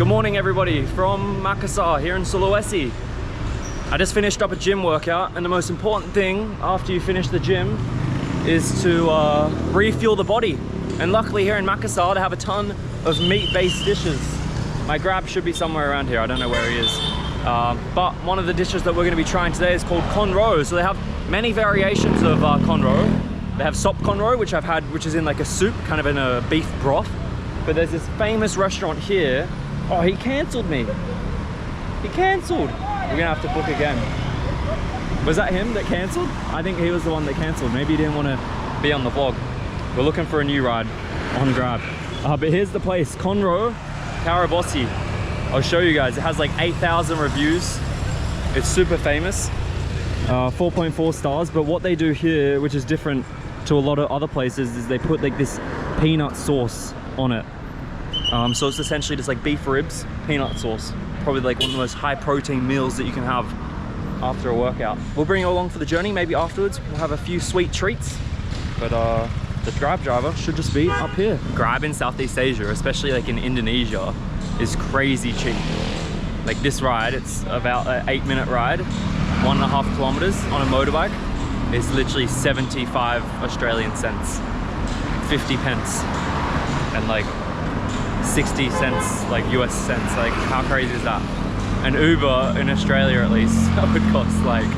Good morning everybody from Makassar here in Sulawesi. I just finished up a gym workout, and the most important thing after you finish the gym is to refuel the body. And luckily here in Makassar they have a ton of meat-based dishes. My Grab should be somewhere around here, I don't know where he is. But one of the dishes that we're going to be trying today is called konro. So they have many variations of konro. They have sop konro, which I've had, which is in like a soup, kind of in a beef broth. But there's this famous restaurant here. Oh, he cancelled me. He cancelled. We're gonna have to book again. Was that him that cancelled? I think he was the one that cancelled. Maybe he didn't want to be on the vlog. We're looking for a new ride on Grab. But here's the place, Konro Karabosi. I'll show you guys. It has like 8,000 reviews. It's super famous. 4.4 stars. But what they do here, which is different to a lot of other places, is they put like this peanut sauce on it. So it's essentially just like beef ribs, peanut sauce. Probably like one of the most high protein meals that you can have after a workout. We'll bring you along for the journey. Maybe afterwards we'll have a few sweet treats. But the Grab driver should just be up here. Grab in Southeast Asia, especially like in Indonesia, is crazy cheap. Like this ride, it's about an 8-minute ride, 1.5 kilometers on a motorbike. It's literally 75 Australian cents, 50 pence, and like 60 cents, like US cents. Like how crazy is that? An Uber in Australia at least, that would cost like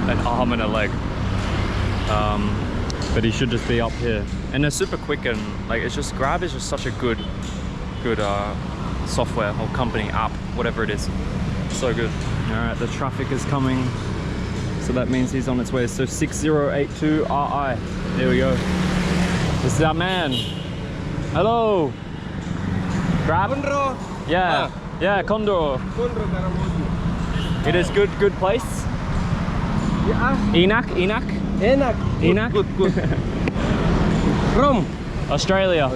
an arm and a leg. But he should just be up here. And they're super quick, and like it's just, Grab is just such a good software or company, app, whatever it is. So good. All right, the traffic is coming. So that means he's on its way. So 6082 RI. There we go. This is our man. Hello. Grab? Konro. Yeah. Yeah, Konro. Konro Karabosi. It is good place. Yeah. Enak. Enak. Enak. Good. From Australia.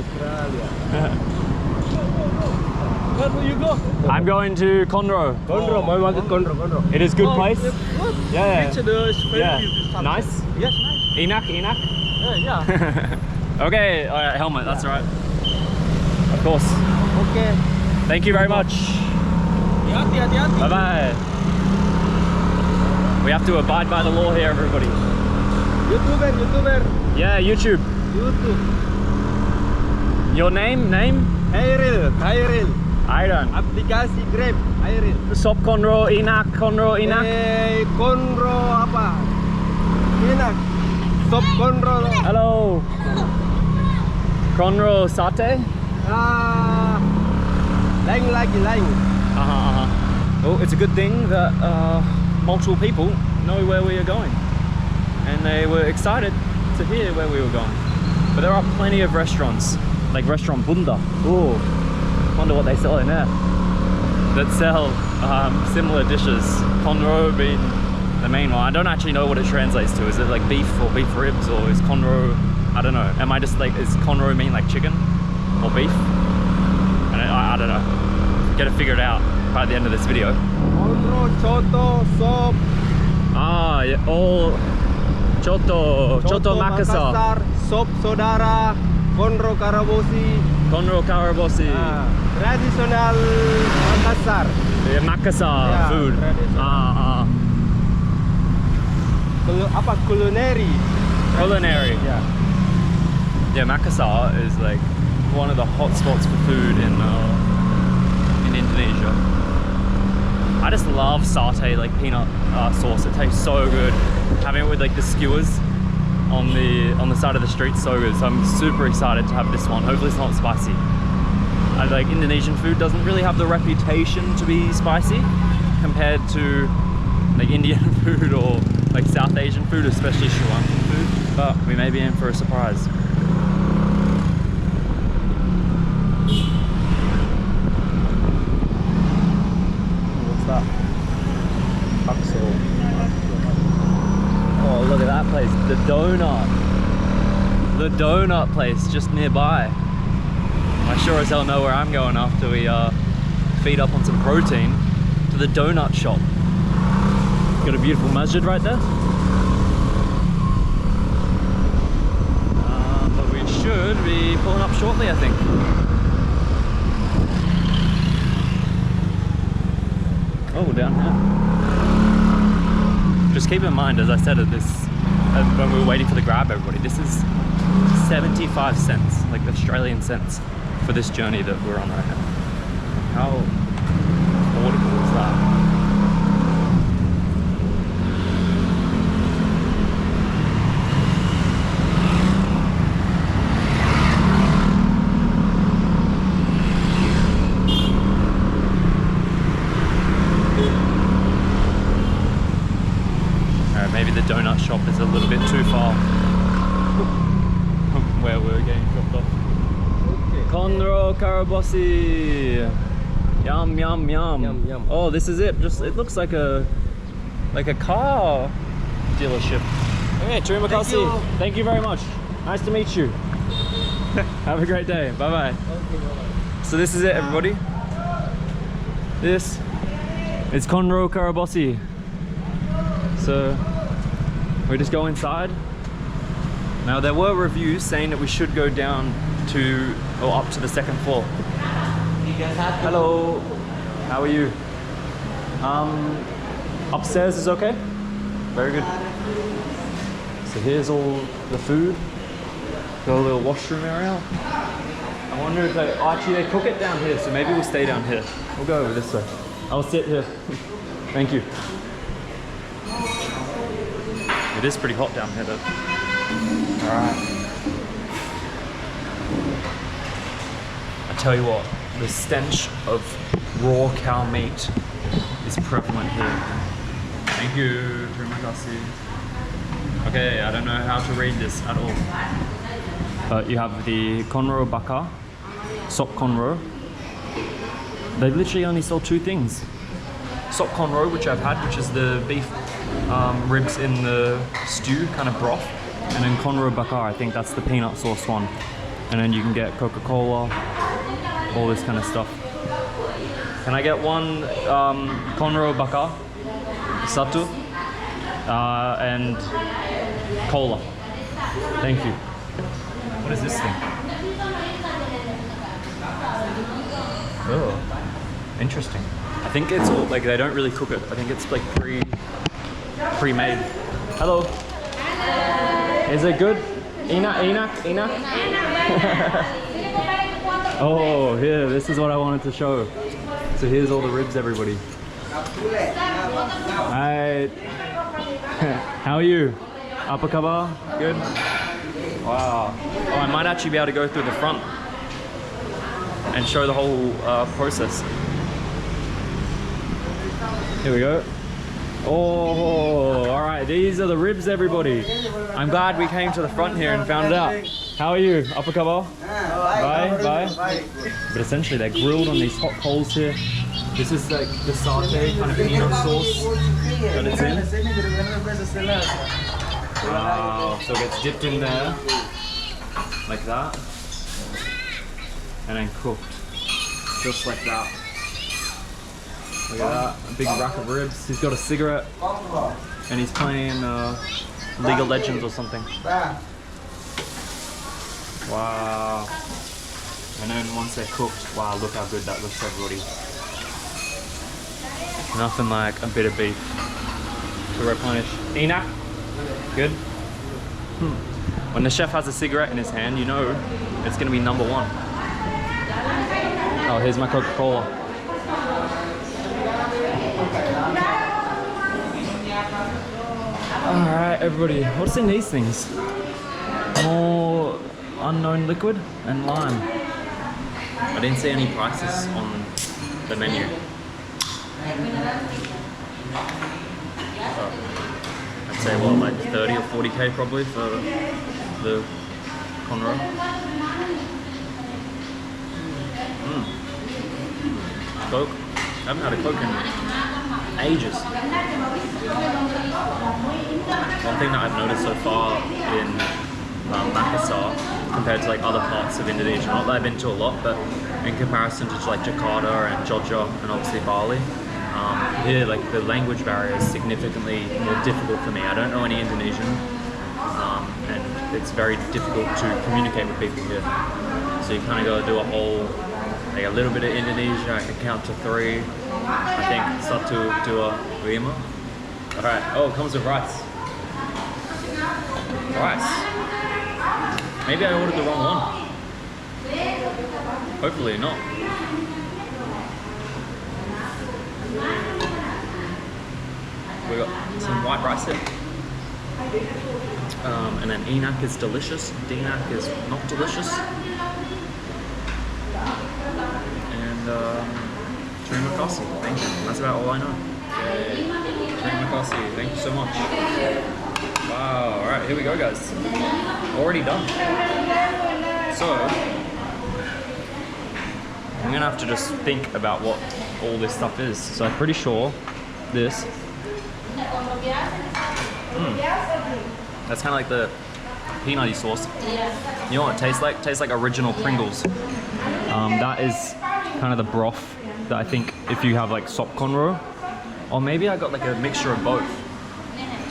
Where do you go? I'm going to Konro. Konro. I wanted Konro. It is good place. Good. Yeah. It's very Yeah. beautiful. Nice. Yes, nice. Enak. Yeah. Okay. All right, helmet. That's all right. Of course. Okay. Thank you very much. Hati-hati. Bye bye. We have to abide by the law here, everybody. YouTuber. Yeah, YouTube. YouTube. Your name? Hairil. Iron. Aplikasi Grab. Hairil. Sop Konro Enak. Konro Enak. Konro apa? Enak. Sop Konro. Hello. Konro Sate. Lain. Well, it's a good thing that multiple people know where we are going, and they were excited to hear where we were going. But there are plenty of restaurants, like Restaurant Bunda. Ooh, wonder what they sell in there. That sell similar dishes. Konro being the main one. I don't actually know what it translates to. Is it like beef or beef ribs, or is Konro? I don't know. Am I just like, is Konro mean like chicken or beef? I don't know. Get it figured out by the end of this video. Konro, Choto, Sop. Yeah, all Choto Makassar. Sop Saudara, Konro Karabosi. Tradisional Makassar. Yeah, Makassar Yeah, food. Apa culinary? Yeah. Yeah, Makassar is like one of the hot spots for food in Indonesia. I just love satay, like peanut sauce. It tastes so good. Having it with like the skewers on the side of the street, so good. So I'm super excited to have this one. Hopefully it's not spicy. Like Indonesian food doesn't really have the reputation to be spicy compared to like Indian food or like South Asian food, especially Sri Lankan food. But we may be in for a surprise. That Axel. Oh, look at that place, the donut place just nearby. I sure as hell know where I'm going after we feed up on some protein, to the donut shop. Got a beautiful masjid right there. But we should be pulling up shortly, I think. Oh, down here. Just keep in mind, as I said at this, when we were waiting for the Grab, everybody, this is 75 cents, like Australian cents, for this journey that we're on right now. How affordable is that? Maybe the donut shop is a little bit too far from where we're getting dropped off. Conro Karabossi. Yum yum yum. Yum, yum. Oh, this is it. Just it looks like a car dealership. Okay, terima kasih. Thank you very much. Nice to meet you. Have a great day. Bye bye. So this is it, everybody. This is Conro Karabossi. So we just go inside. Now there were reviews saying that we should go down to, or up to the second floor. Hello, how are you? Upstairs is okay? Very good. So here's all the food. Got a little washroom area. I wonder if they, oh, actually they cook it down here, so maybe we'll stay down here. We'll go over this way. I'll sit here. Thank you. It is pretty hot down here though. Alright. I tell you what, the stench of raw cow meat is prevalent here. Thank you. Terima kasih. Okay, I don't know how to read this at all. But you have the Conro Bakar, Sop Conro. They literally only sell two things. Sop Conro, which I've had, which is the beef ribs in the stew kind of broth, and then Conro Bakar, I think that's the peanut sauce one, and then you can get Coca-Cola, all this kind of stuff. Can I get one Conro Bakar, Satu, and cola? Thank you. What is this thing? Oh, interesting. I think it's all, like, they don't really cook it. I think it's like pre-made. Hello. Is it good? Enak. Oh, here, this is what I wanted to show. So here's all the ribs, everybody. Hi. How are you? Apa kabar? Good? Wow. Oh, I might actually be able to go through the front and show the whole process. Here we go. Oh, all right. These are the ribs, everybody. I'm glad we came to the front here and found it out. How are you? Apa kabar? Bye. But essentially, they're grilled on these hot coals here. This is like the satay kind of peanut sauce that it's in. Wow. So it gets dipped in there like that, and then cooked just like that. Look at that, a big rack of ribs. He's got a cigarette, and he's playing League of Legends or something. Wow. And then once they're cooked, wow, look how good that looks, everybody. Nothing like a bit of beef to replenish. Enak? Good? When the chef has a cigarette in his hand, you know it's gonna be number one. Oh, here's my Coca-Cola. Alright, everybody, what's in these things? More unknown liquid and lime. I didn't see any prices on the menu. I'd say what, like 30 or 40k probably for the Conro. Coke. I haven't had a Coke in ages. One thing that I've noticed so far in Makassar compared to like other parts of Indonesia, not that I've been to a lot, but in comparison to like Jakarta and Jogja and obviously Bali, here like the language barrier is significantly more difficult for me. I don't know any Indonesian, and it's very difficult to communicate with people here. So you kind of got to do a whole like a little bit of Indonesia. I can count to 3. I think satu, dua, lima. All right. Oh, it comes with rice. Rice. Maybe I ordered the wrong one. Hopefully not. We got some white rice there. And then enak is delicious. Dinak is not delicious. And terima kasih. Thank you. That's about all I know. Terima kasih. Thank you so much. Wow. All right, here we go, guys. Already done. So I'm gonna have to just think about what all this stuff is. So I'm pretty sure this. That's kind of like the peanutty sauce. You know what it tastes like? It tastes like original Pringles. That is kind of the broth that I think if you have like sop conro, or maybe I got like a mixture of both.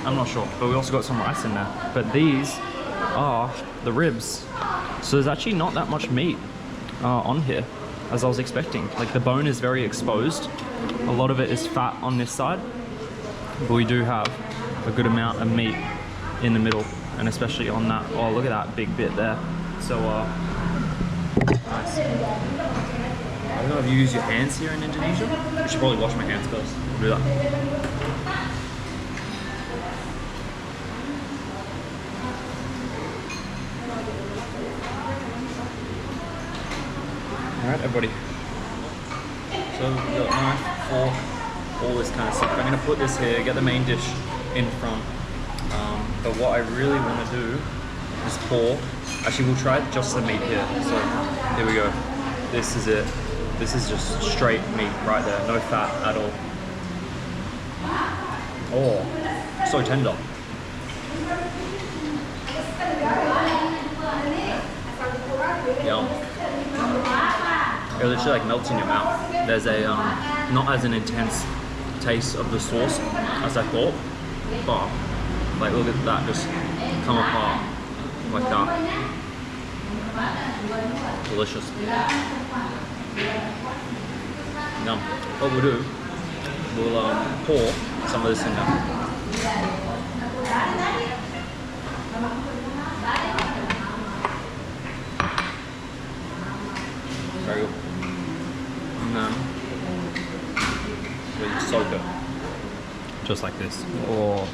I'm not sure, but we also got some rice in there. But these are the ribs. So there's actually not that much meat on here as I was expecting. Like the bone is very exposed. A lot of it is fat on this side, but we do have a good amount of meat in the middle, and especially on that. Oh, look at that big bit there. So nice. I don't know if you use your hands here in Indonesia. I should probably wash my hands first. We'll do that. Alright, everybody. So we've got knife, fork, all this kind of stuff. I'm going to put this here, get the main dish in front. But what I really want to do is pour. Actually, we'll try just the meat here. So here we go. This is it. This is just straight meat right there. No fat at all. Oh, so tender. Yum. It literally like melts in your mouth. There's a not as an intense taste of the sauce as I thought, but like look at that just come apart like that. Delicious. Yum. What we'll do, we'll pour some of this in there. Very good. And then we'll soak it. Just like this. Or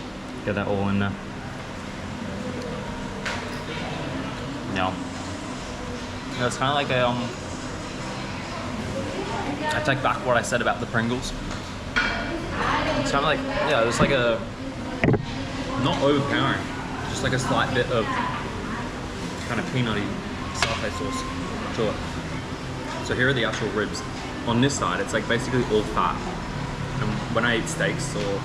get that all in there. Yum. Yeah, it's kind of like a I take back what I said about the Pringles. It's kind of like, yeah, it's like a, not overpowering, just like a slight bit of kind of peanutty satay sauce to it. So here are the actual ribs. On this side, it's like basically all fat. And when I eat steaks or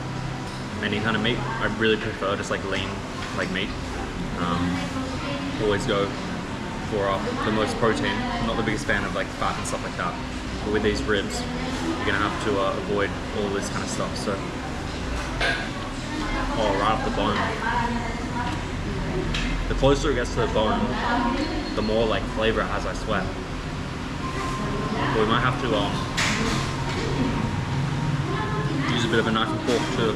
any kind of meat, I really prefer just like lean like meat. Always go for the most protein. I'm not the biggest fan of like fat and stuff like that. But with these ribs, you're gonna have to avoid all this kind of stuff. So, oh, right off the bone. The closer it gets to the bone, the more like flavor it has, I swear. But we might have to use a bit of a knife and fork too.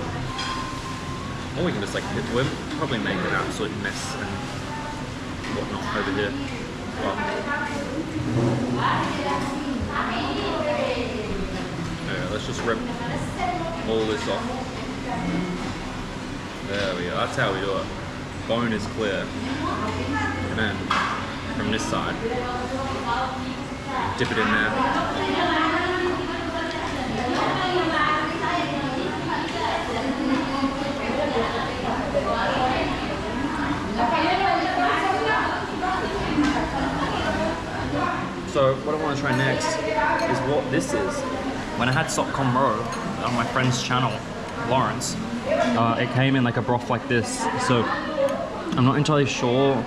Or we can just like, we'll probably make an absolute mess and whatnot over here. Well, yeah, let's just rip all this off. There we go, that's how we do it. Bone is clear. And then from this side, dip it in there. So what I want to try next is what this is. When I had Sop Con Ro on my friend's channel, Lawrence, it came in like a broth like this. So I'm not entirely sure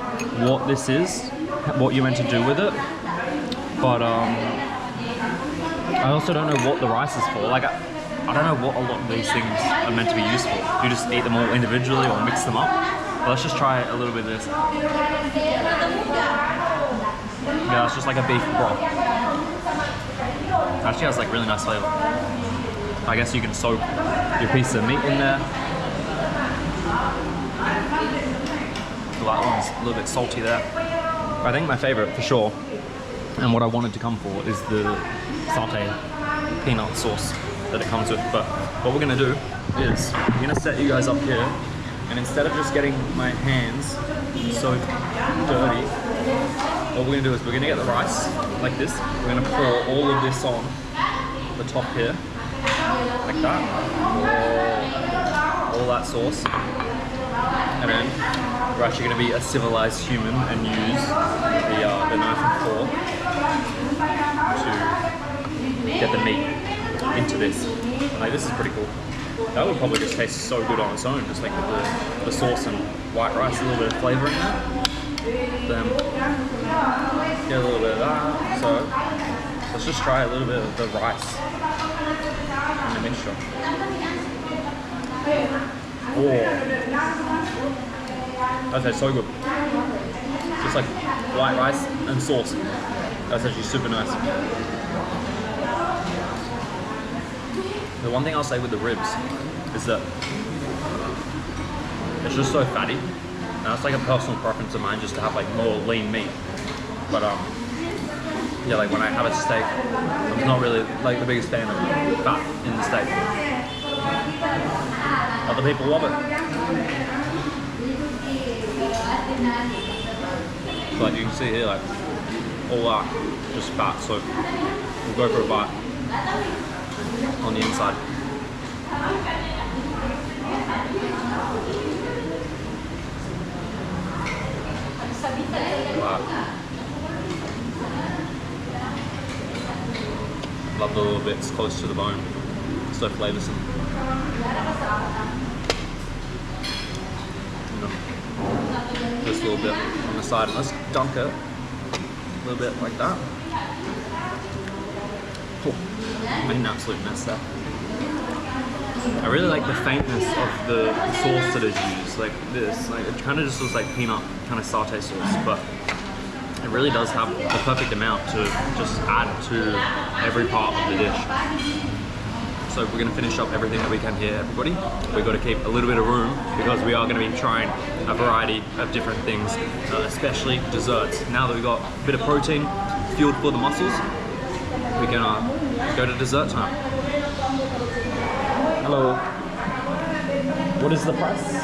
what this is, what you're meant to do with it. But I also don't know what the rice is for. Like I don't know what a lot of these things are meant to be used for. You just eat them all individually or mix them up. But let's just try a little bit of this. Yeah, it's just like a beef broth. Actually has like really nice flavor. I guess you can soak your piece of meat in there. The that one's a little bit salty there. I think my favorite for sure, and what I wanted to come for, is the satay peanut sauce that it comes with. But what we're gonna do is we're gonna set you guys up here, and instead of just getting my hands so dirty, what we're gonna do is we're gonna get the rice like this. We're gonna pour all of this on the top here, like that. All that sauce, and then we're actually gonna be a civilized human and use the knife and fork to get the meat into this. Like, this is pretty cool. That would probably just taste so good on its own, just like with the sauce and white rice, a little bit of flavor in there. Then get a little bit of that. So let's just try a little bit of the rice in the mixture. Oh, that tastes so good. Just like white rice and sauce. That's actually super nice. The one thing I'll say with the ribs is that it's just so fatty. Now it's like a personal preference of mine just to have like more lean meat. But yeah, like when I have a steak, I'm not really like the biggest fan of fat in the steak. Other people love it. So like you can see here, like all that just fat. So we'll go for a bite on the inside. Wow. Love the little bits close to the bone. So flavoursome. Just a little bit on the side, and let's dunk it a little bit like that. Oh, made an absolute mess there. I really like the faintness of the sauce that is used, like this. Like it kind of just looks like peanut kind of satay sauce, but it really does have the perfect amount to just add to every part of the dish. So we're gonna finish up everything that we can here, everybody. We've got to keep a little bit of room because we are gonna be trying a variety of different things, especially desserts. Now that we've got a bit of protein fueled for the muscles, we can go to dessert time. Hello. What is the price?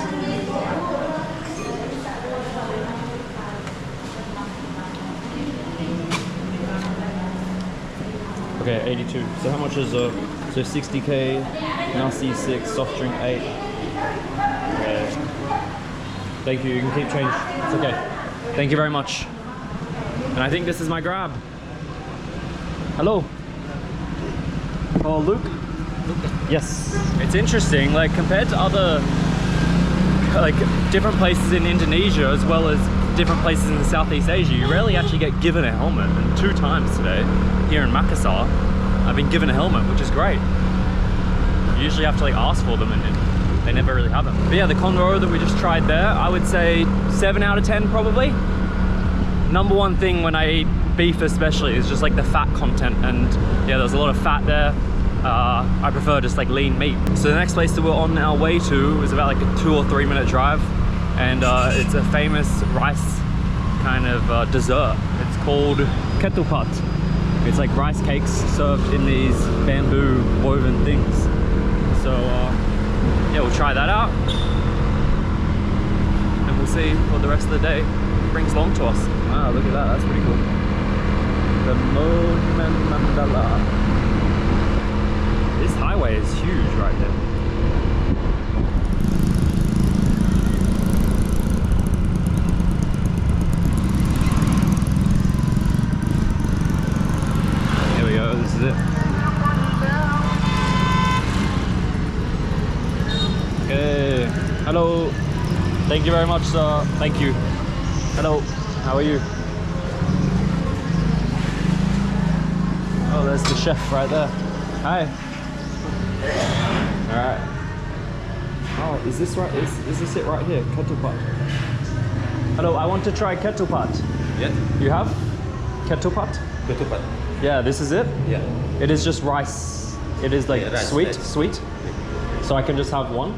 Okay, 82. So how much is so 60k, nasi 6, soft drink 8. Okay. Thank you. You can keep change. It's okay. Thank you very much. And I think this is my grab. Hello. Oh, Luke. Yes. It's interesting, like compared to other like different places in Indonesia as well as different places in Southeast Asia, you rarely actually get given a helmet. And 2 times today here in Makassar, I've been given a helmet, which is great. You usually have to like ask for them, and they never really have them. But yeah, the Conro that we just tried there, I would say 7 out of 10 probably. Number one thing when I eat beef especially is just like the fat content, and yeah, there's a lot of fat there. I prefer just like lean meat. So the next place that we're on our way to is about like a 2 or 3 minute drive, and it's a famous rice kind of dessert. It's called ketupat. It's like rice cakes served in these bamboo woven things. So yeah, we'll try that out, and we'll see what the rest of the day brings along to us. Wow, look at that, that's pretty cool. The Monument Mandala. This highway is huge right there. Here we go, this is it. Okay, hello. Thank you very much, sir. Thank you. Hello, how are you? Oh, there's the chef right there. Hi. Alright. Oh, is this right? Is this it right here? Ketupat. Hello, I want to try ketupat. Yeah, You have? Ketupat? ketupat. Yeah, this is it? Yeah. It is just rice. It is like Yeah, rice, sweet, rice. sweet. So I can just have one?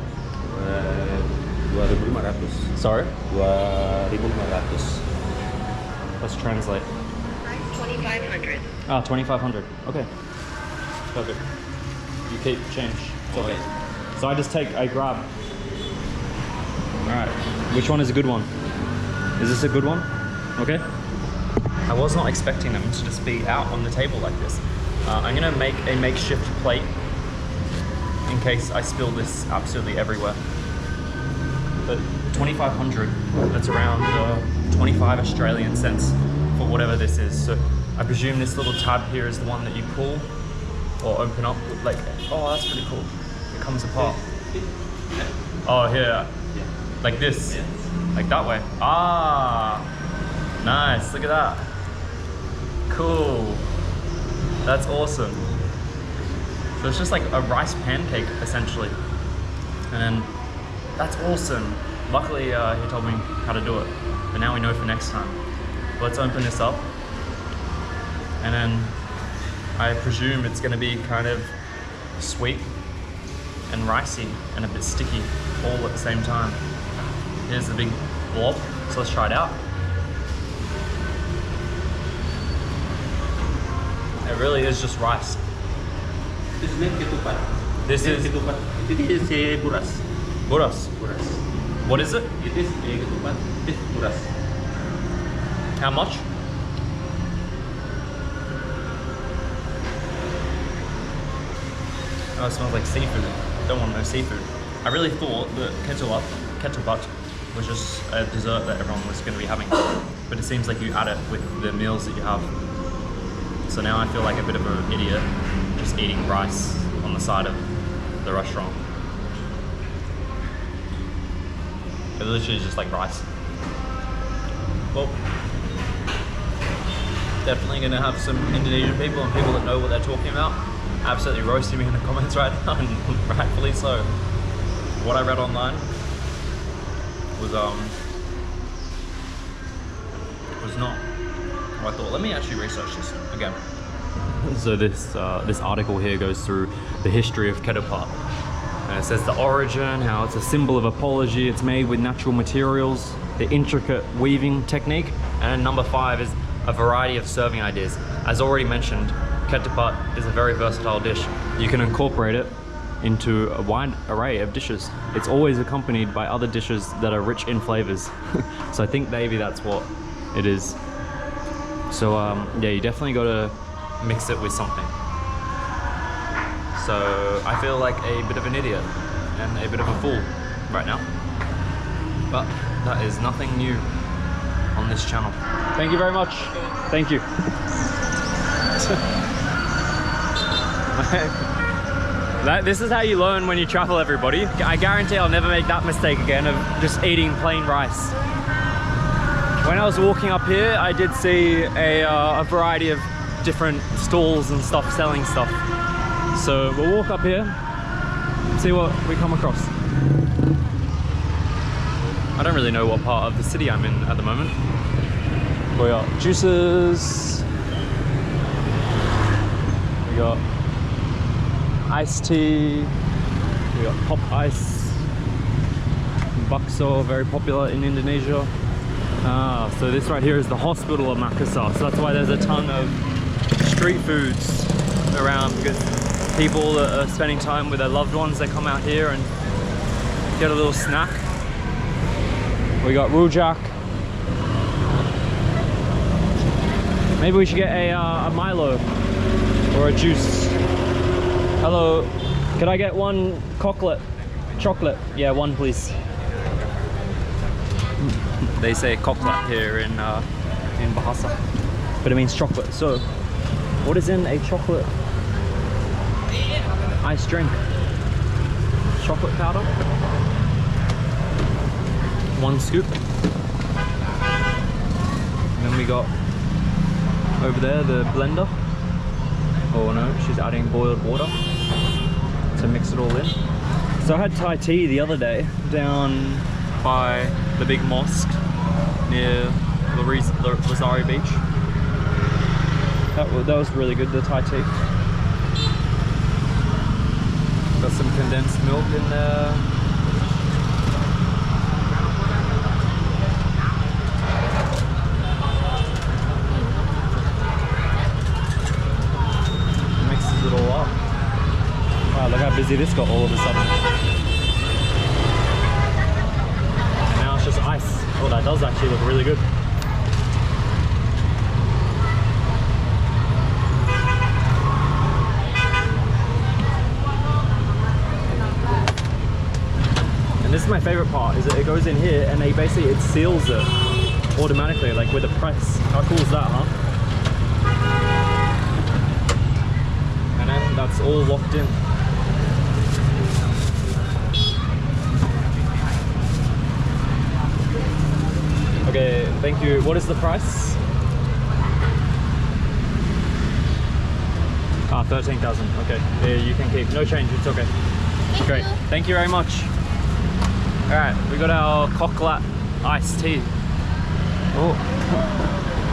2.500. Sorry? 2.500. Let's translate. 2,500. Ah, 2,500. Okay. Perfect. You keep change. It's okay. So I grab. Alright. Which one is a good one? Is this a good one? Okay. I was not expecting them to just be out on the table like this. I'm gonna make a makeshift plate in case I spill this absolutely everywhere. But 2,500, that's around 25 Australian cents for whatever this is. So I presume this little tab here is the one that you pull or open up with like, oh, that's pretty cool. It comes apart. Oh, here, like this, like that way. Ah, nice, look at that. Cool, that's awesome. So it's just like a rice pancake essentially. And that's awesome. Luckily, he told me how to do it, but now we know for next time. Let's open this up. And then I presume it's gonna be kind of sweet and ricey and a bit sticky all at the same time. Here's the big blob, so let's try it out. It really is just rice. This is ketupat. This is ketupat. It is buras. buras. Buras. What is it? It is ketupat. It is buras. How much? Oh, it smells like seafood. Don't want no seafood. I really thought that ketupat was just a dessert that everyone was going to be having, but it seems like you add it with the meals that you have. So now I feel like a bit of an idiot just eating rice on the side of the restaurant. It literally is just like rice. Well, definitely going to have some Indonesian people and people that know what they're talking about absolutely roasting me in the comments right now, and rightfully so. What I read online was not. I thought, let me actually research this again. So this article here goes through the history of ketupat. And it says the origin, how it's a symbol of apology, it's made with natural materials, the intricate weaving technique, and number 5 is a variety of serving ideas. As already mentioned, ketupat is a very versatile dish. You can incorporate it into a wide array of dishes. It's always accompanied by other dishes that are rich in flavors. So I think maybe that's what it is. So yeah, you definitely gotta mix it with something. So I feel like a bit of an idiot and a bit of a fool right now. But that is nothing new on this channel. Thank you very much. Thank you. This is how you learn when you travel, everybody. I guarantee I'll never make that mistake again of just eating plain rice. When I was walking up here, I did see a variety of different stalls and stuff selling stuff. So we'll walk up here, see what we come across. I don't really know what part of the city I'm in at the moment. We got juices, we got iced tea, we got pop ice, bakso, very popular in Indonesia. So this right here is the hospital of Makassar, so that's why there's a ton of street foods around, because people that are spending time with their loved ones, they come out here and get a little snack. We got rujak. Maybe we should get a Milo or a juice. Hello, could I get one chocolate? Yeah, one please. They say cocklet here in Bahasa, but it means chocolate. So, what is in a chocolate iced drink? Chocolate powder. 1 scoop. And then we got over there the blender. Oh no, she's adding boiled water to mix it all in. So I had Thai tea the other day down by the big mosque near Lazari Beach. That was really good, the Thai tea. Got some condensed milk in there. Mixes it all up. Wow, look how busy this got all of a sudden. And now it's just ice. Oh, that does actually look really good. And this is my favorite part, is that it goes in here and it seals it automatically, like with a press. How cool is that, huh? And then that's all locked in. Okay, thank you. What is the price? Ah, 13,000. Okay, yeah, you can keep. No change, it's okay. Great. Thank you very much. All right, we got our Koklat iced tea. Oh,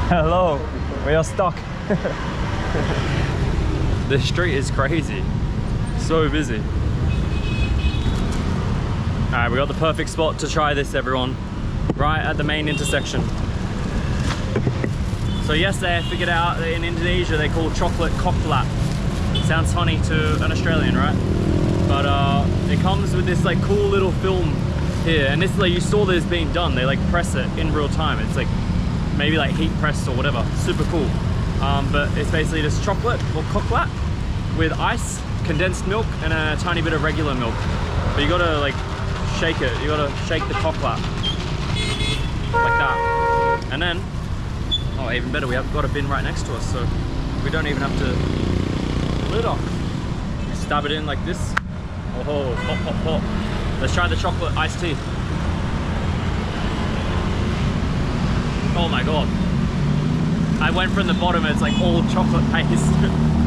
hello. We are stuck. The street is crazy. So busy. All right, we got the perfect spot to try this, everyone. Right at the main intersection. So yesterday I figured out that in Indonesia they call chocolate koklat. Sounds funny to an Australian, right? But it comes with this like cool little film here, and this, like, you saw this being done. They like press it in real time. It's like maybe like heat pressed or whatever. Super cool. But it's basically just chocolate or koklat with ice, condensed milk, and a tiny bit of regular milk. But you gotta like shake it. You gotta shake the koklat. Like that. And then, oh, even better, we have got a bin right next to us, so we don't even have to lid off. You stab it in like this. Oh, pop, pop, pop. Let's try the chocolate iced tea. Oh my god. I went from the bottom and it's like all chocolate paste.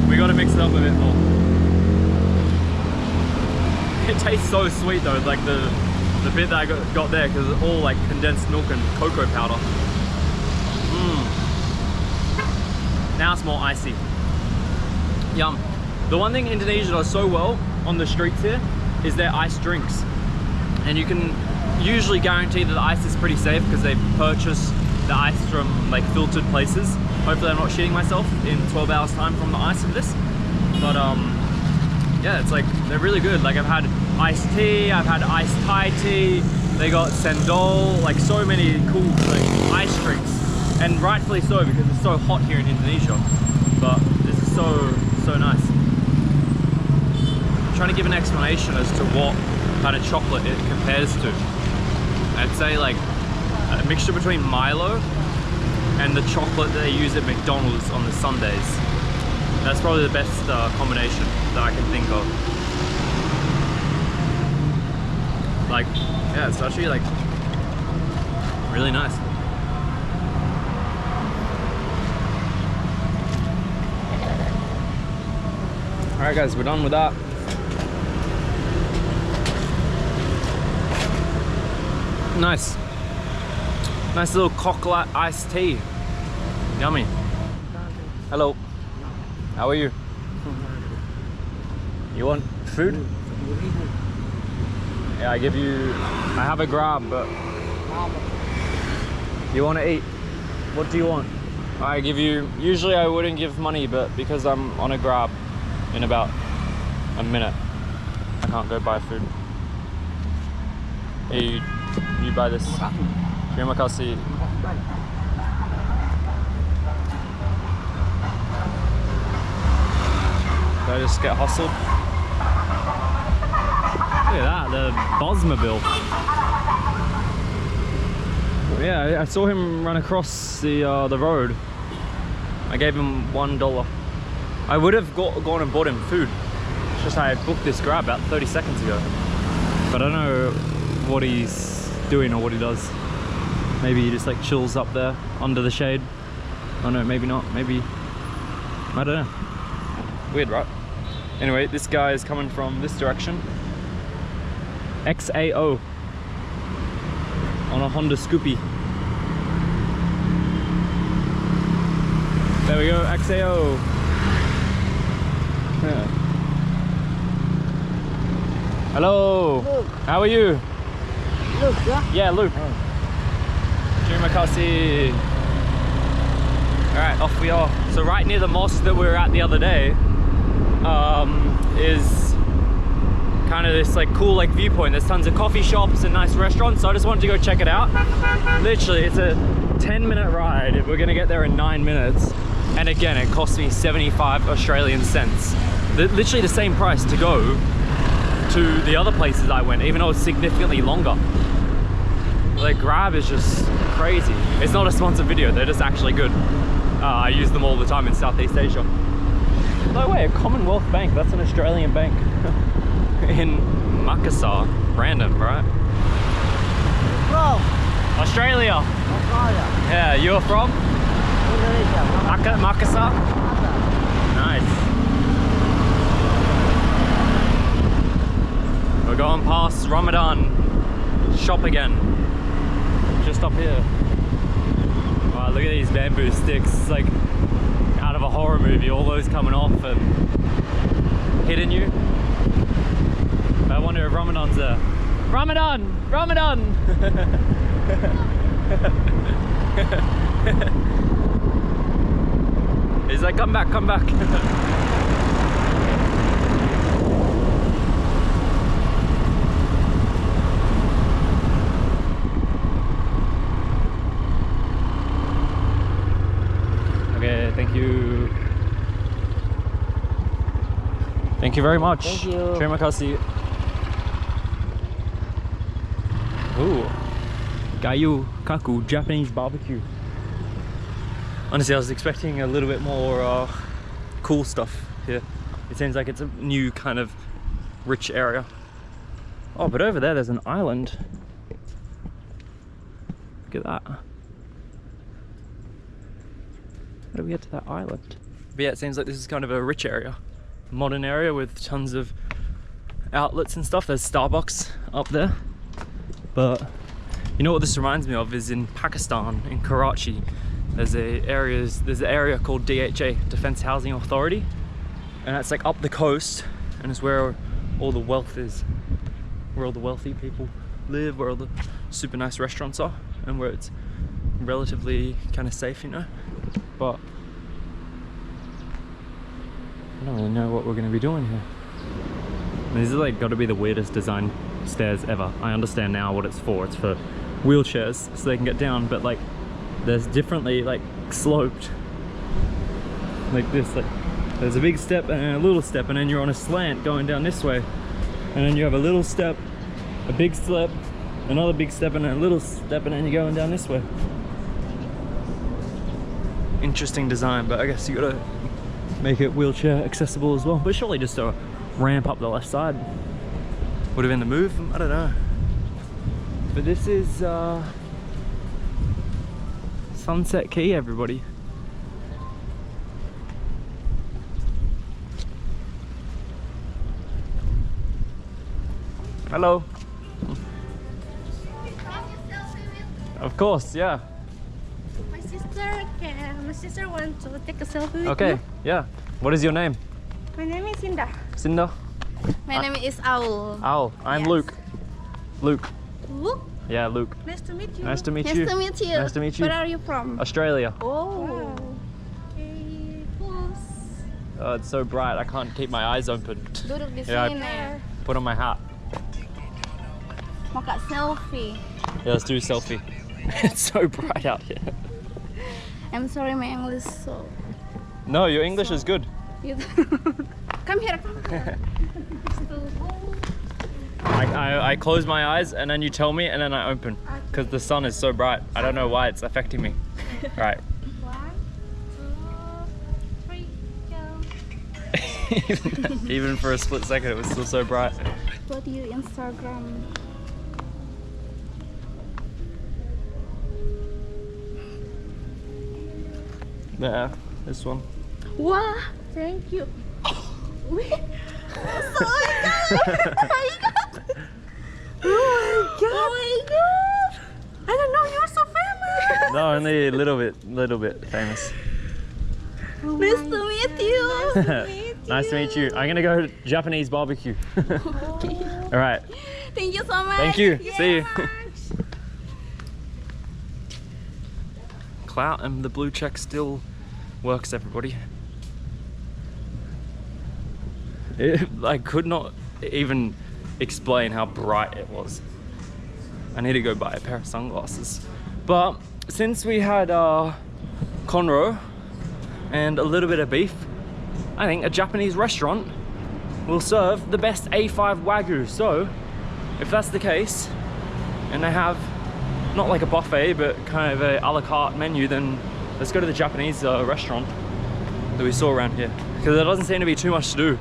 We gotta mix it up a bit more. It tastes so sweet though, like the bit that I got there, because it's all like condensed milk and cocoa powder. Now it's more icy. Yum. The one thing Indonesia does so well on the streets here is their iced drinks. And you can usually guarantee that the ice is pretty safe because they purchase the ice from like filtered places. Hopefully I'm not shitting myself in 12 hours time from the ice of this. But yeah, it's like, they're really good. Like I've had iced tea, I've had iced Thai tea, they got sendol, like so many cool like ice drinks. And rightfully so, because it's so hot here in Indonesia. But this is so nice. I'm trying to give an explanation as to what kind of chocolate it compares to. I'd say like a mixture between Milo and the chocolate that they use at McDonald's on the Sundays. That's probably the best combination that I can think of. Like, yeah, it's actually like really nice. All right, guys, we're done with that. Nice. Nice little Koklat iced tea. Yummy. Hello. How are you? You want food? Yeah, I have a grab, but you want to eat? What do you want? I give you, usually I wouldn't give money, but because I'm on a grab in about a minute, I can't go buy food. Hey, you buy this. Terima kasih. Did I just get hustled? Look at that, the Bosmobile. Yeah, I saw him run across the road. I gave him $1. I would have gone and bought him food. It's just I booked this grab about 30 seconds ago. But I don't know what he's doing or what he does. Maybe he just like chills up there under the shade. Oh no, maybe not. Maybe, I don't know. Weird, right? Anyway, this guy is coming from this direction. XAO on a Honda Scoopy. There we go, Axeo. Yeah. Hello. Luke. How are you? Luke, yeah? Yeah, Luke. Terima kasih. Alright, off we are. So right near the mosque that we were at the other day is kind of this like cool like viewpoint. There's tons of coffee shops and nice restaurants, so I just wanted to go check it out. Literally, it's a 10-minute ride. We're gonna get there in 9 minutes. And again, it cost me 75 Australian cents. Literally the same price to go to the other places I went, even though it's significantly longer. Like Grab is just crazy. It's not a sponsored video, they're just actually good. I use them all the time in Southeast Asia. No way, a Commonwealth Bank, that's an Australian bank. In Makassar, random, right? From Australia. Australia. Yeah, you're from? Indonesia. Makassar? Nice. We're going past Ramadan shop again. Just up here. Wow, look at these bamboo sticks. It's like out of a horror movie, all those coming off and hitting you. I wonder if Ramadan's there. Ramadan! Ramadan! He's like, come back, come back. Okay, thank you. Thank you very much. Thank you. Terima kasih. Ooh, Gayu Kaku, Japanese barbecue. Honestly, I was expecting a little bit more cool stuff here. It seems like it's a new kind of rich area. Oh, but over there's an island. Look at that. How do we get to that island? But yeah, it seems like this is kind of a rich area. A modern area with tons of outlets and stuff. There's Starbucks up there. But you know what this reminds me of is in Pakistan, in Karachi. There's an area called DHA, Defense Housing Authority, and that's like up the coast, and it's where all the wealth is, where all the wealthy people live, where all the super nice restaurants are, and where it's relatively kind of safe, you know. But I don't really know what we're going to be doing here. These are like got to be the weirdest design stairs ever. I understand now what it's for. It's for wheelchairs so they can get down, but like there's differently like sloped like this. Like there's a big step and a little step, and then you're on a slant going down this way, and then you have a little step, a big step, another big step, and a little step, and then you're going down this way. Interesting design, but I guess you gotta make it wheelchair accessible as well. But surely just a ramp up the left side would have been the move. I don't know. But this is Sunset Key, everybody. Hello. Of course, yeah. My sister wants to take a selfie with Okay, you. yeah. What is your name? My name is Indah. Cinda? My name is Aul. Owl. I'm Yes. Luke. Luke. Luke, Yeah, Luke. nice to meet you. Nice to meet Nice you. to meet you. Nice to meet you. Where are you from? Australia. Oh. Okay, close. Oh, it's so bright. I can't keep my eyes open. Duduk di Yeah, sini. Put on my hat. Mau kak selfie. Yeah, let's do a selfie. It's so bright out here. I'm sorry, my English so. No, your English is good. You come here, come here. I close my eyes and then you tell me and then I open. Because the sun is so bright. I don't know why it's affecting me. Right. 1, 2, 3, go. Even for a split second, it was still so bright. What do you Instagram? Yeah, this one. Wow, thank you. Wait, so oh my god! Oh my god! I don't know, you're so famous. No, only a little bit famous. Nice to meet you. Nice to meet you. I'm gonna go to Japanese barbecue. All right. Thank you so much. Thank you. Yeah. See you. Clout and the blue check still works, everybody. I could not even explain how bright it was. I need to go buy a pair of sunglasses. But since we had Conro and a little bit of beef, I think a Japanese restaurant will serve the best A5 Wagyu. So if that's the case, and they have not like a buffet, but kind of a la carte menu, then let's go to the Japanese restaurant that we saw around here. Because there doesn't seem to be too much to do,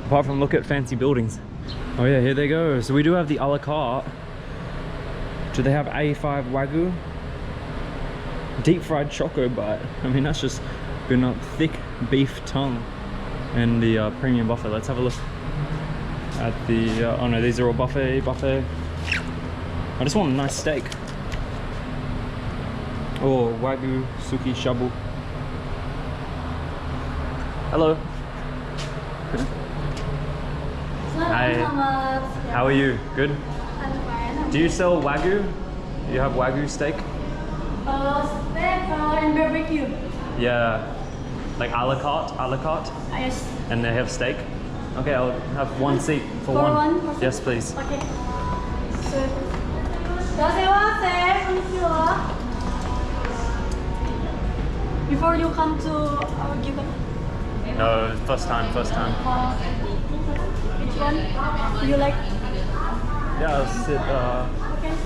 apart from look at fancy buildings. Oh yeah, here they go. So we do have the a la carte. Do they have A5 Wagyu? Deep fried choco bite. I mean, that's just been a thick beef tongue. And the premium buffet. Let's have a look at the, oh no, these are all buffet. I just want a nice steak. Oh, Wagyu Suki Shabu. Hello. Hi. How are you? Good? Do you sell Wagyu? You have Wagyu steak? Steak and barbecue. Yeah. Like a la carte? Yes. And they have steak? Okay, I'll have one seat for one. person? Yes, please. Okay. So, before you come to our Gigan, No, first time. which one do you like? Yeah, I'll sit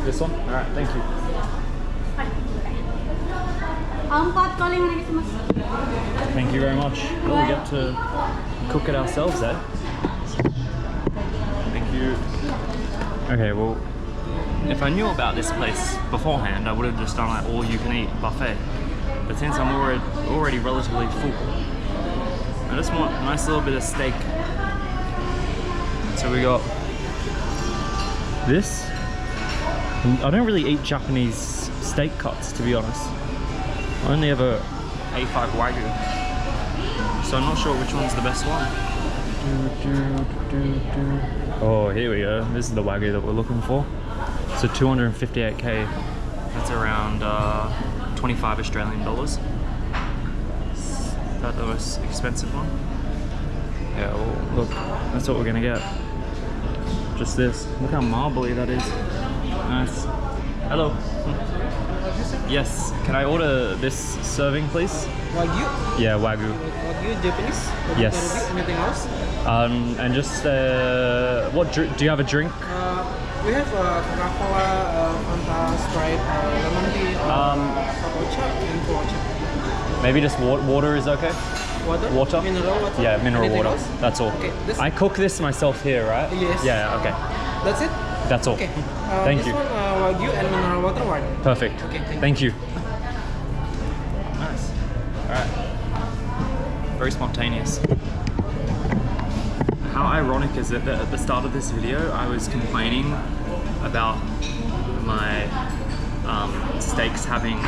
this one. Alright, thank you. Thank you very much. Oh, we get to cook it ourselves there. Thank you. Okay, well, if I knew about this place beforehand, I would have just done like all you can eat buffet. But since I'm already relatively full, I just want a nice little bit of steak. So we got this. I don't really eat Japanese steak cuts, to be honest. I only have a A5 Wagyu, so I'm not sure which one's the best one. Oh, here we go. This is the Wagyu that we're looking for. So 258k. That's around 25 Australian dollars. Is that the most expensive one? Yeah, well, look, that's what we're gonna get. Just this. Look how marbly that is. Nice. Hello. Yes, can I order this serving, please? Wagyu? Yeah, Wagyu. Wagyu Japanese? Yes. Anything else? And just, what do you have a drink? We have Coca-Cola, Fanta, Sprite, lemon tea, Kabocha, and Kabocha. Maybe just water is okay? Water? Water? Mineral water? Yeah, mineral Anything water. else? That's all. Okay, this- I cook this myself here, right? Yes. Yeah, okay. That's it? That's all. Okay. Thank this you. one, Wagyu and mineral water wine. Perfect. Okay, Thank you. Nice. Alright. Very spontaneous. How ironic is it that at the start of this video I was complaining about my steaks having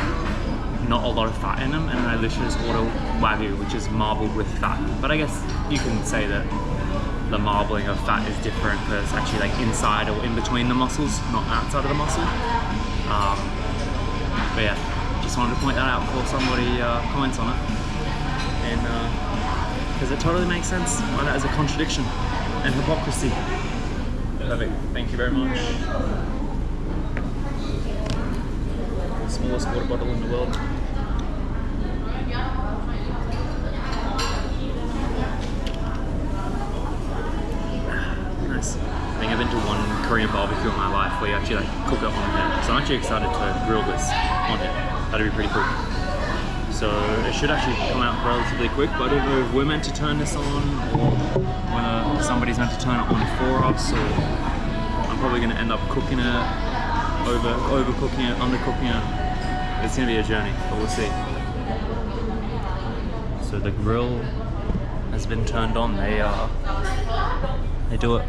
not a lot of fat in them, and I literally just ordered Wagyu, which is marbled with fat. But I guess you can say that the marbling of fat is different because it's actually like inside or in between the muscles, not outside of the muscle. But yeah, just wanted to point that out before somebody comments on it. And because it totally makes sense why that is a contradiction and hypocrisy. Perfect, thank you very much. The smallest water bottle in the world. Nice. I think I've been to one Korean barbecue in my life where you actually like cook it on here. So I'm actually excited to grill this on here. That'd be pretty cool. So it should actually come out relatively quick, but I don't know if we're meant to turn this on or whether somebody's meant to turn it on for us, or I'm probably going to end up cooking it, overcooking it, undercooking it. It's going to be a journey, but we'll see. So the grill has been turned on. They do it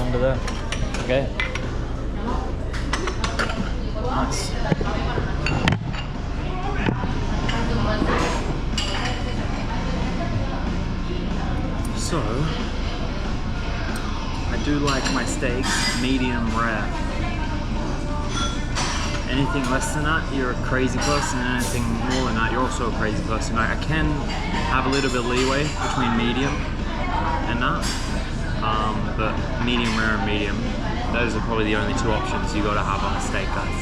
under there. Okay. Nice. So, I do like my steaks medium rare. Anything less than that, you're a crazy person, and anything more than that, you're also a crazy person. I can have a little bit of leeway between medium and that, but medium rare and medium, those are probably the only two options you gotta have on a steak, guys.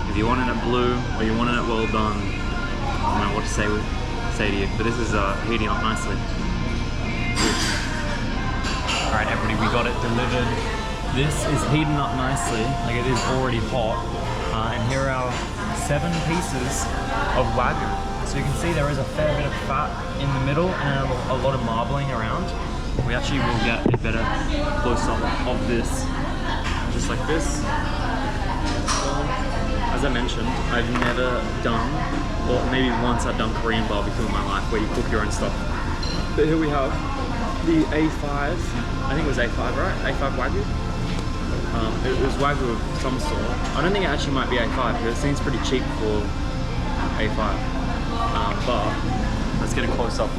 If you want it blue or you want it well done, I don't know what to say to you, but this is heating up nicely. Alright everybody, we got it delivered. This is heating up nicely, like it is already hot. And here are 7 pieces of Wagyu. So you can see there is a fair bit of fat in the middle and a lot of marbling around. We actually will get a better close-up of this, just like this. As I mentioned, I've never done, or maybe once I've done Korean barbecue in my life where you cook your own stuff. But here we have the A5, I think it was A5, right? A5 Wagyu? It was Wagyu of some sort. I don't think it actually might be A5 because it seems pretty cheap for A5. But let's get a close-up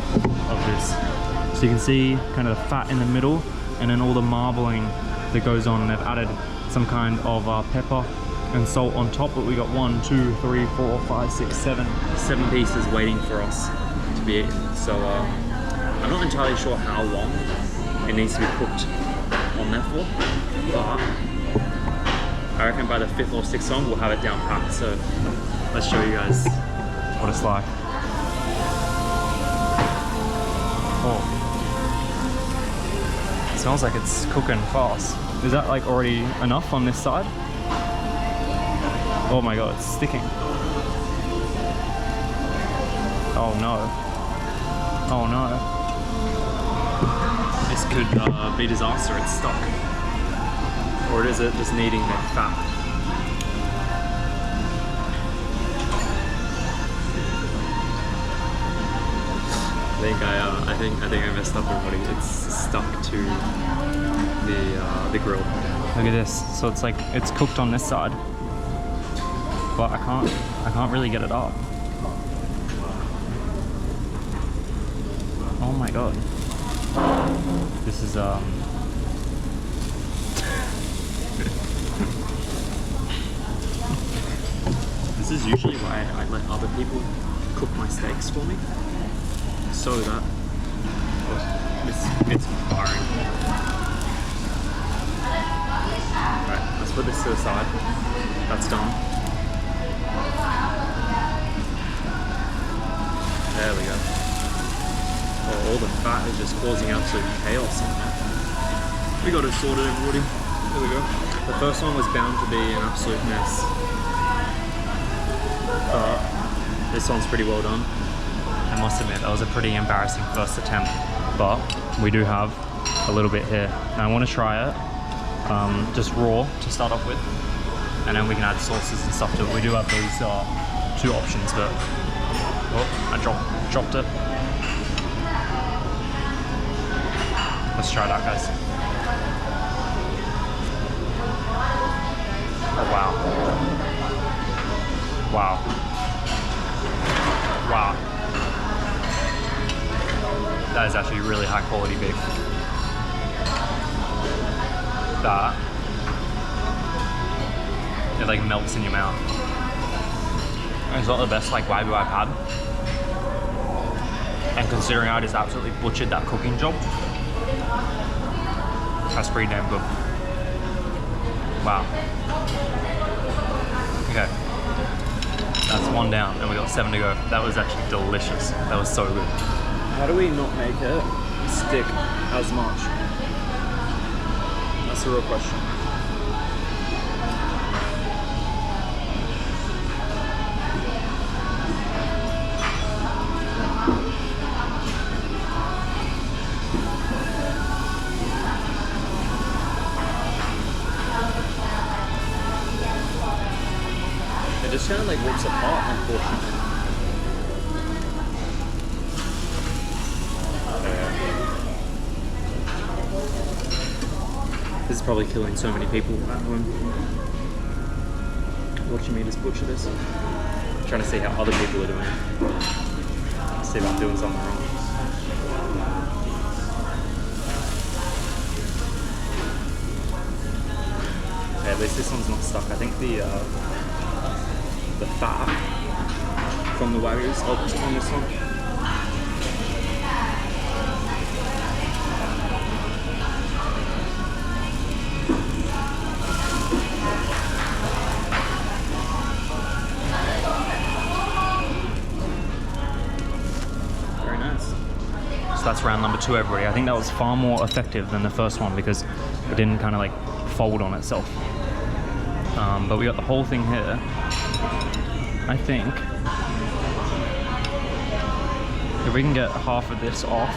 of this. So you can see kind of the fat in the middle and then all the marbling that goes on. They've added some kind of pepper and salt on top, but we got 1, 2, 3, 4, 5, 6, 7 pieces waiting for us to be eaten. So I'm not entirely sure how long it needs to be cooked on there for, but I reckon by the 5th or 6th one we'll have it down packed. So let's show you guys what it's like. Oh, it smells like it's cooking fast. Is that like already enough on this side? Oh my god, it's sticking. Oh no. Oh no. This could be disaster, it's stuck. Or is it just needing that fat? I think I messed up everybody. It's stuck to the grill. Look at this. So it's like it's cooked on this side, but I can't really get it up. Oh my god. This is This is usually why I let other people cook my steaks for me, so that it's firing. Alright, let's put this to the side. That's done. There we go. Oh, all the fat is just causing absolute chaos in there. We got it sorted, everybody. There we go. The first one was bound to be an absolute mess. But this one's pretty well done. I must admit, that was a pretty embarrassing first attempt. But we do have a little bit here. Now I want to try it just raw to start off with. And then we can add sauces and stuff to it. We do have those 2 options, but oh, I dropped it. Let's try it out, guys. Oh, wow. Wow. Wow. That is actually really high quality beef. That, it like melts in your mouth. It's not the best like Wagyu I've had. And considering I just absolutely butchered that cooking job, that's pretty damn good. Wow. Okay. That's 1 down and we got 7 to go. That was actually delicious. That was so good. How do we not make it stick as much? That's the real question. It just kind of like rips apart, unfortunately. This is probably killing so many people at home watching me just butcher this. I'm trying to see how other people are doing it. See if I'm doing something wrong. least this one's not stuck. I think the fat from the Wagyu's helped on this one. Very nice. So that's round number 2, everybody. I think that was far more effective than the first one because it didn't kind of like fold on itself. But we got the whole thing here. I think if we can get half of this off.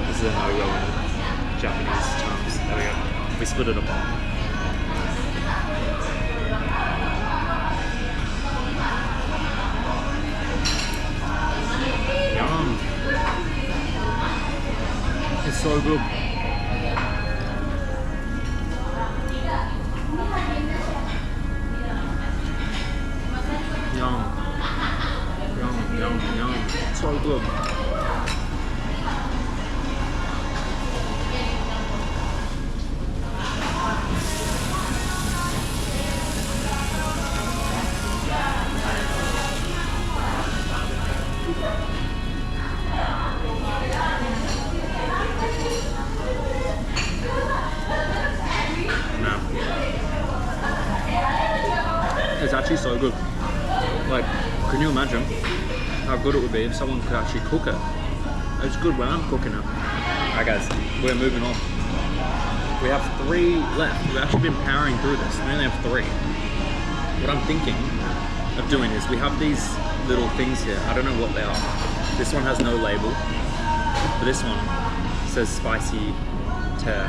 This is how we go in Japanese terms. There we go. We split it apart. Yum. It's so good. Yum. Yum, yum, yum. So good. It's actually so good. Like, can you imagine how good it would be if someone could actually cook it? It's good when I'm cooking it. Alright guys, we're moving on. We have 3 left. We've actually been powering through this. We only have 3. What I'm thinking of doing is we have these little things here. I don't know what they are. This one has no label, but this one says spicy tear.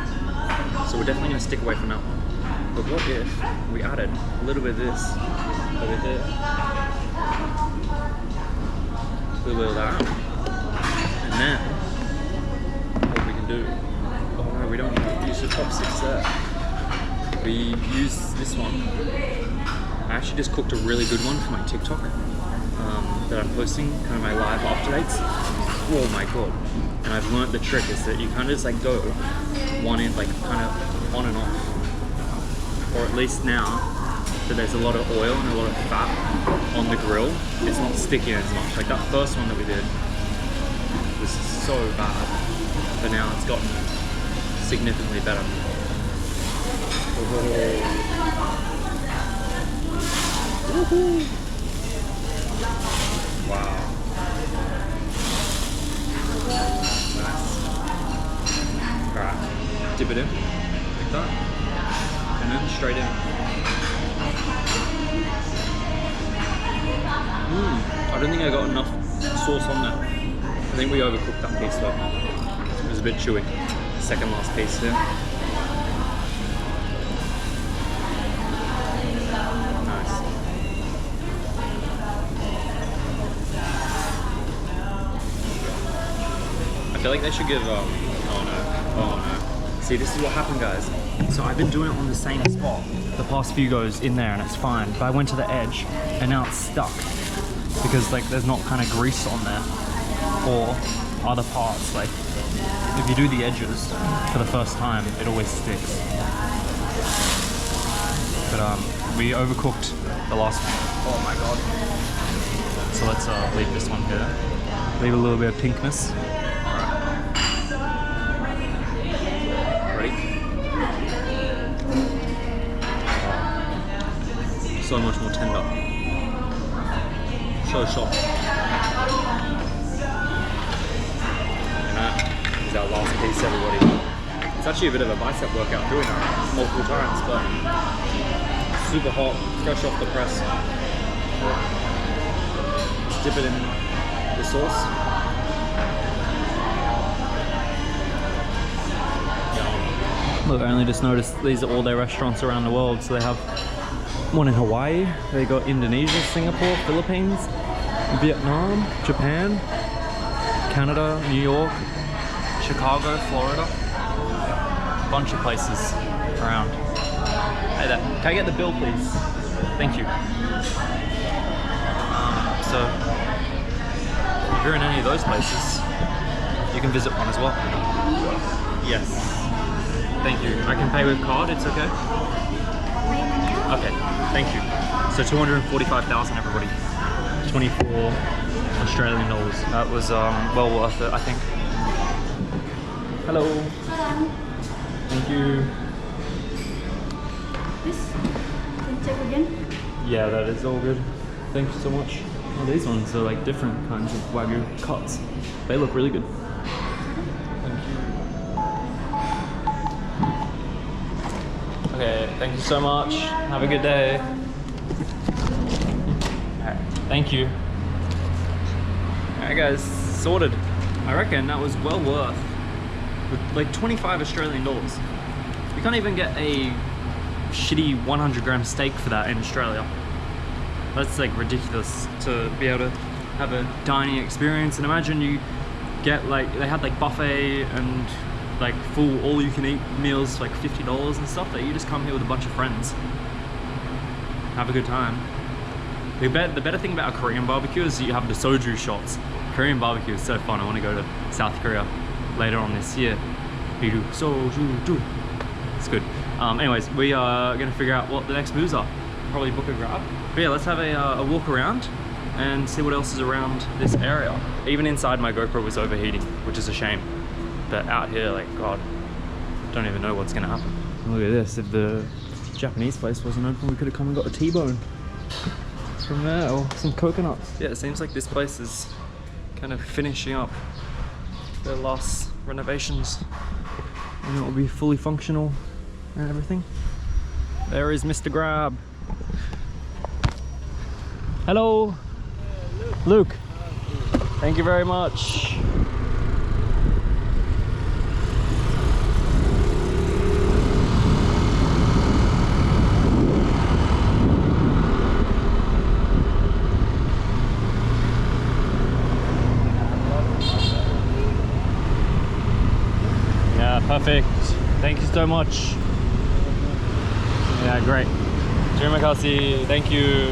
So we're definitely going to stick away from that one. But what if we added a little bit of this over here, a little bit of that, and then what we can do, oh no, we don't use the chopsticks there. We use this one. I actually just cooked a really good one for my TikTok that I'm posting, kind of my live updates. Oh my god. And I've learned the trick is that you kind of just like go one in, like kind of on and off. Or at least now that there's a lot of oil and a lot of fat on the grill, it's not sticking as much. Like that first one that we did was so bad, but now it's gotten significantly better. Woohoo! Wow. Nice. Alright, dip it in, like that. And then straight in. I don't think I got enough sauce on that. I think we overcooked that piece though. It was a bit chewy. Second last piece here. Nice. I feel like they should give, oh no. See, this is what happened, guys. So I've been doing it on the same spot the past few goes in there and it's fine, but I went to the edge and now it's stuck because like there's not kind of grease on there or other parts. Like if you do the edges for the first time, it always sticks. But we overcooked the last one. Oh my god. So let's leave this one here. Leave a little bit of pinkness. So much more tender. So soft. And that is our last piece, everybody. It's actually a bit of a bicep workout doing that multiple times, but super hot, fresh off the press. Let's dip it in the sauce. Look, I only just noticed these are all their restaurants around the world, so they have one in Hawaii, they got Indonesia, Singapore, Philippines, Vietnam, Japan, Canada, New York, Chicago, Florida. A bunch of places around. Hey there, can I get the bill please? Thank you. So, if you're in any of those places, you can visit one as well. Yes. Thank you. I can pay with card, it's okay? Okay, thank you. So 245,000 everybody. 24 Australian dollars. That was well worth it, I think. Hello. Thank you. This, can you check again? Yeah, that is all good. Thank you so much. Oh, these ones are like different kinds of Wagyu cuts. They look really good. Thank you. Okay, thank you so much. Have a good day. Alright, thank you. Alright guys, sorted. I reckon that was well worth with like 25 Australian dollars. You can't even get a shitty 100-gram steak for that in Australia. That's like ridiculous to be able to have a dining experience. And imagine you get like, they had like buffet and like full all-you-can-eat meals for like $50 and stuff, that you just come here with a bunch of friends, have a good time. The better thing about a Korean barbecue is you have the soju shots. Korean barbecue is so fun. I want to go to South Korea later on this year. We do soju. It's good. Anyways, we are gonna figure out what the next moves are. Probably book a Grab. But yeah, let's have a walk around and see what else is around this area. Even inside, my GoPro was overheating, which is a shame. But out here, like, God, don't even know what's gonna happen. Look at this. If the Japanese place wasn't open, we could have come and got a T-bone from there, or some coconuts. Yeah, it seems like this place is kind of finishing up their last renovations, and it will be fully functional and everything. There is Mr. Grab. Hello. Luke. Thank you very much. Yeah, perfect. Thank you so much. Yeah, great. Terima kasih. Thank you.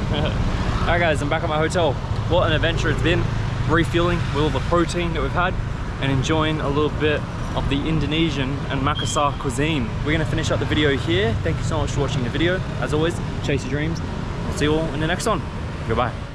Alright guys, I'm back at my hotel. What an adventure it's been. Refueling with all the protein that we've had and enjoying a little bit of the Indonesian and Makassar cuisine. We're gonna finish up the video here. Thank you so much for watching the video. As always, chase your dreams. I'll see you all in the next one. Goodbye.